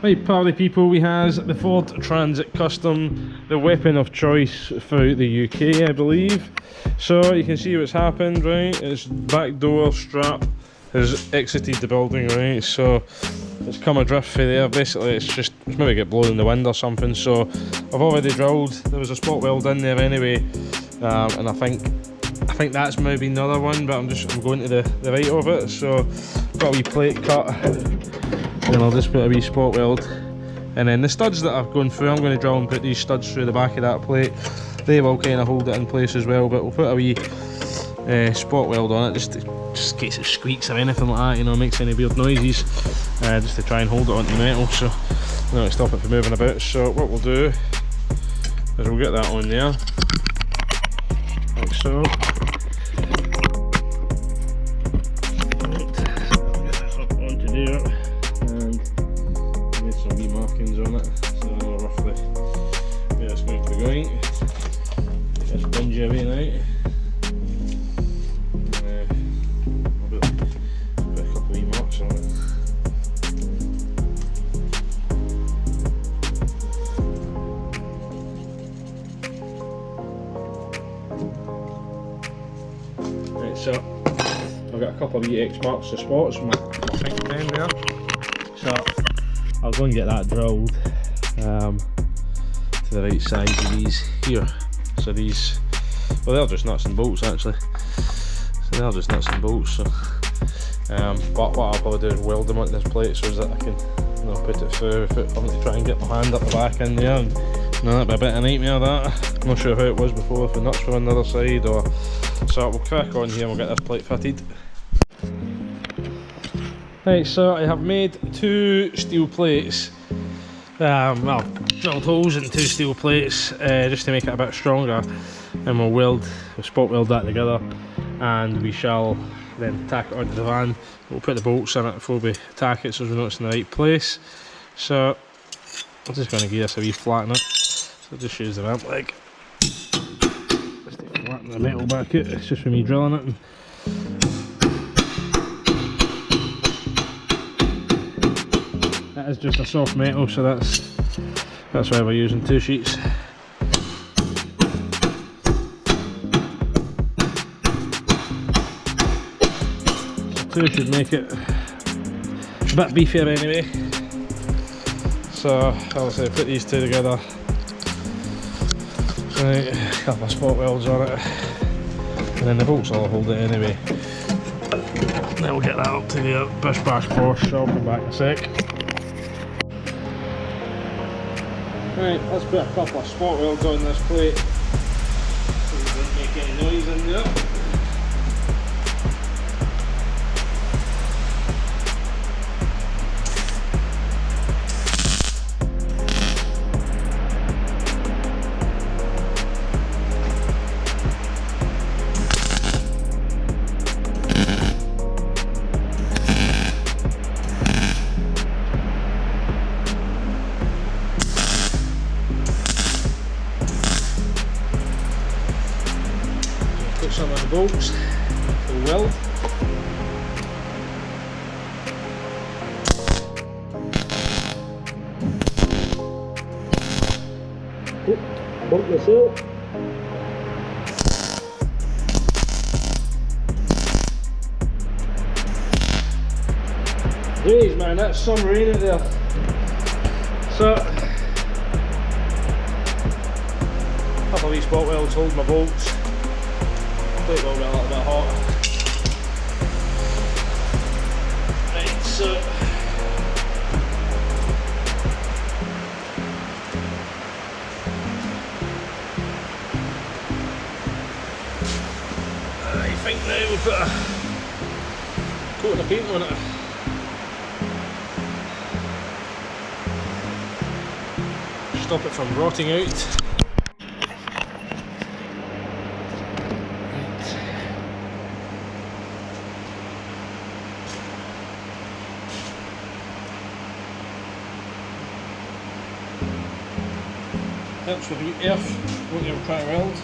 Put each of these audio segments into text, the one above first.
Right, party people, we has the Ford Transit Custom, the weapon of choice throughout the UK, I believe. So you can see what's happened, right? Its back door strap has exited the building, right? So it's come adrift through there. Basically, it's maybe get blown in the wind or something. So I've already drilled. There was a spot weld in there anyway, and I think that's maybe another one, but I'm going to the right of it. So got a wee plate cut. Then I'll just put a wee spot weld, and then the studs that I've gone through, I'm going to drill and put these studs through the back of that plate. They will kind of hold it in place as well, but we'll put a wee spot weld on it just in case it squeaks or anything like that, you know, makes any weird noises, just to try and hold it onto the metal, so you know, stop it from moving about. So what we'll do is we'll get that on there, like so. Right, I'll get this up onto there. Some wee markings on it, so I know roughly where it's going to be going. Get this bungee away now. I'll put a couple of wee marks on it. Right, so I've got a couple of wee X marks of spots from my pink pen there. So I'll go and get that drilled to the right size of these here. So these, well, they're just nuts and bolts actually. So they're just nuts and bolts. So, but what I'll probably do is weld them onto this plate so that I can, you know, put it through without having to try and get my hand up the back in there. And, you know, that'd be a bit of a nightmare that. I'm not sure how it was before, if the nuts were on the other side or. So we'll crack on here and we'll get this plate fitted. Right, so I have made 2 steel plates, well, drilled holes in 2 steel plates just to make it a bit stronger, and we'll spot weld that together, and we shall then tack it onto the van. We'll put the bolts in it before we tack it so we know it's in the right place. So I'm just going to give this a wee flatten it, so just use the ramp leg just to flatten the metal back out. It's just for me drilling it. That is just a soft metal, so that's why we're using 2 sheets. So 2 should make it a bit beefier anyway. So obviously put these 2 together. Right, a couple of spot welds on it, and then the bolts will hold it anyway. Then we'll get that up to the bish bash bosh, so I'll come back in a sec. Right, let's put a couple of spot welds on this plate so we don't make any noise in there. Put some of the bolts for the weld. Bump yourself. Jeez man, that's some rain in there. So, a couple of these spot welds hold my bolts. Plate will be a little bit hot. Right, so I think now we'll put a coat of paint on it. Stop it from rotting out. Helps with the earth when you're trying to weld.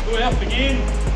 Go up again.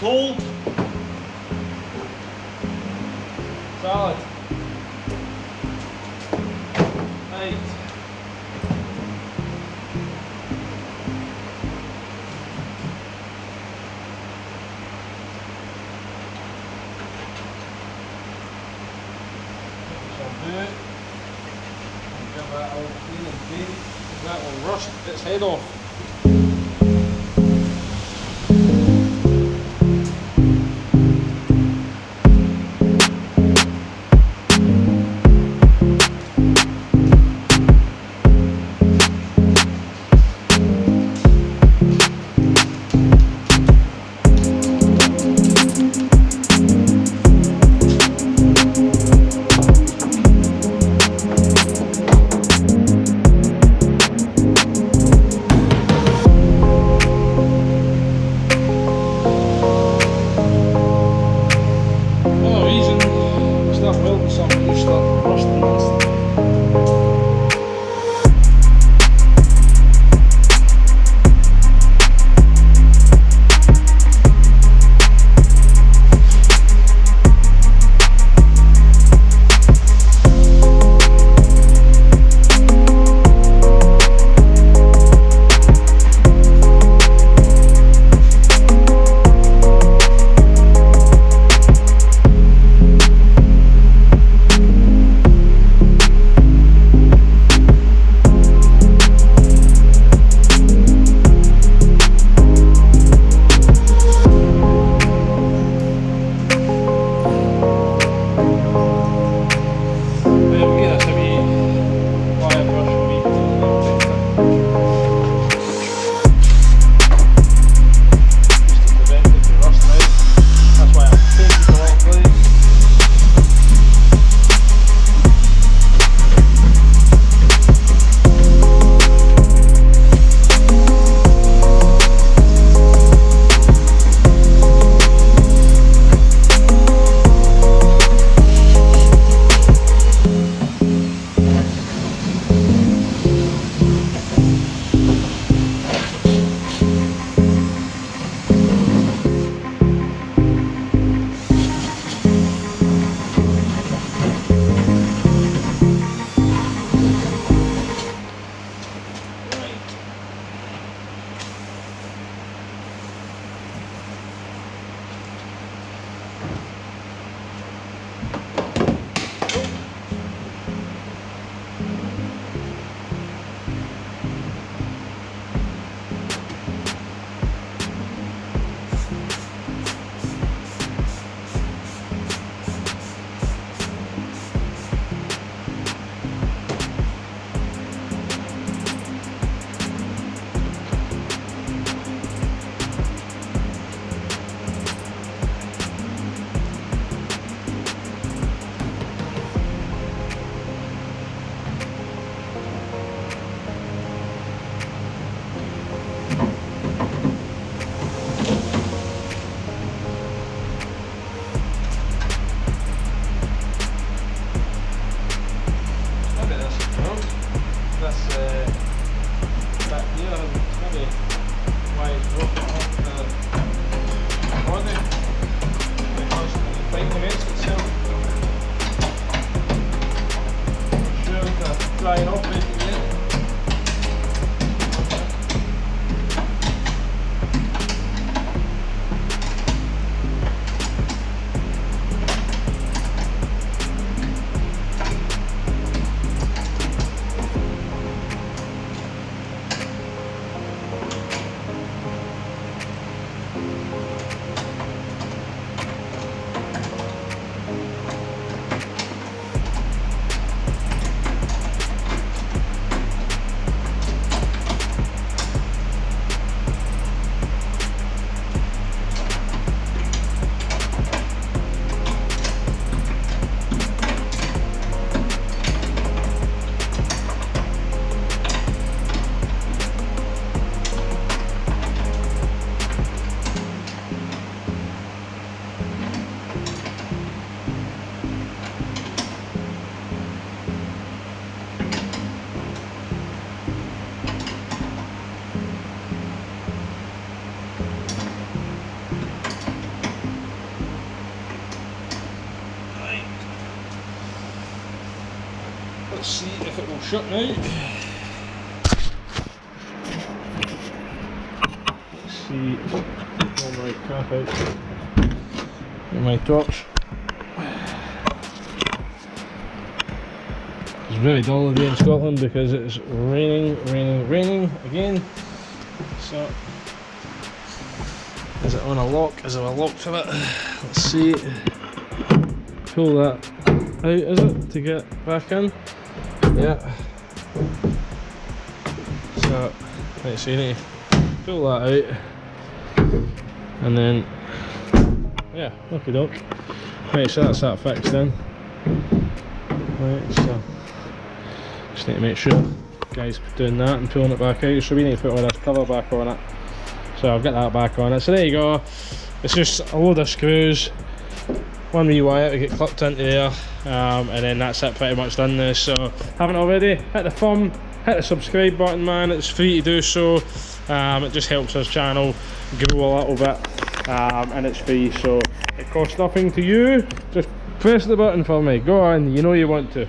Cold. Solid. Right. That'll do it. Give that all clean and paint. That will rust its head off. Let's see if it will shut now. Let's see. All my crap out. Get my torch. It's very dull today in Scotland because it's raining again. So, is it on a lock? Is there a lock to it? Let's see. Pull that out, is it, to get back in? Yeah. So, right, so you need to pull that out, and then, yeah, okie doke. Right, so that's that fixed then. Right, so just need to make sure guys doing that and pulling it back out. So we need to put all this cover back on it. So I'll get that back on it. So there you go. It's just a load of screws, one wee wire to get clipped into there, and then that's it, pretty much done this. So haven't already, hit the thumb, hit the subscribe button, man. It's free to do so. It just helps us channel grow a little bit, and it's free, so it costs nothing to you. Just press the button for me, go on, you know you want to.